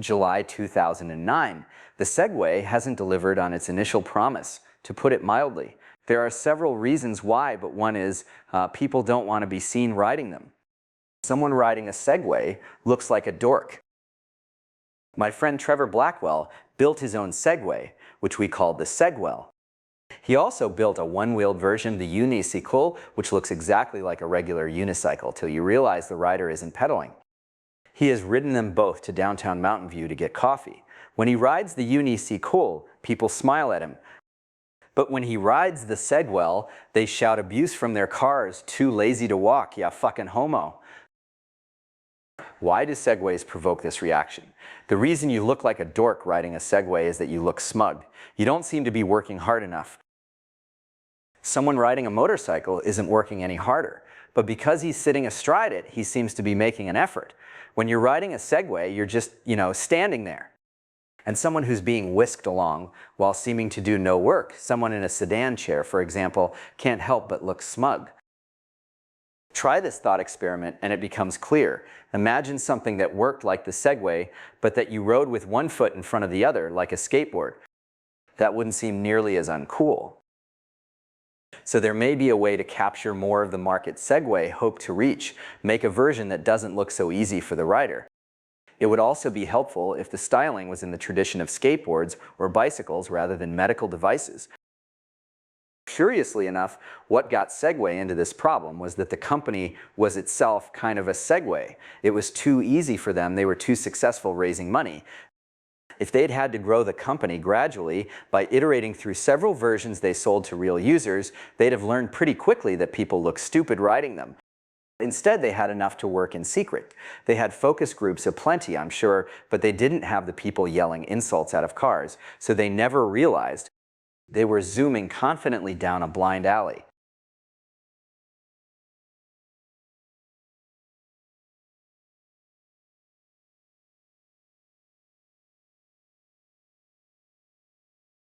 July 2009, the Segway hasn't delivered on its initial promise, to put it mildly. There are several reasons why, but one is people don't want to be seen riding them. Someone riding a Segway looks like a dork. My friend Trevor Blackwell built his own Segway, which we called the Segwell. He also built a one-wheeled version of the unicycle, which looks exactly like a regular unicycle till you realize the rider isn't pedaling. He has ridden them both to downtown Mountain View to get coffee. When he rides the unicycle, people smile at him. But when he rides the Segwell, they shout abuse from their cars, "Too lazy to walk, ya fucking homo." Why do Segways provoke this reaction? The reason you look like a dork riding a Segway is that you look smug. You don't seem to be working hard enough. Someone riding a motorcycle isn't working any harder, but because he's sitting astride it, he seems to be making an effort. When you're riding a Segway, you're just, standing there. And someone who's being whisked along while seeming to do no work, someone in a sedan chair, for example, can't help but look smug. Try this thought experiment and it becomes clear. Imagine something that worked like the Segway, but that you rode with one foot in front of the other, like a skateboard. That wouldn't seem nearly as uncool. So there may be a way to capture more of the market Segway hope to reach, make a version that doesn't look so easy for the rider. It would also be helpful if the styling was in the tradition of skateboards or bicycles rather than medical devices. Curiously enough, what got Segway into this problem was that the company was itself kind of a Segway. It was too easy for them, they were too successful raising money. If they'd had to grow the company gradually by iterating through several versions they sold to real users, they'd have learned pretty quickly that people look stupid riding them. Instead, they had enough to work in secret. They had focus groups aplenty, I'm sure, but they didn't have the people yelling insults out of cars, so they never realized they were zooming confidently down a blind alley.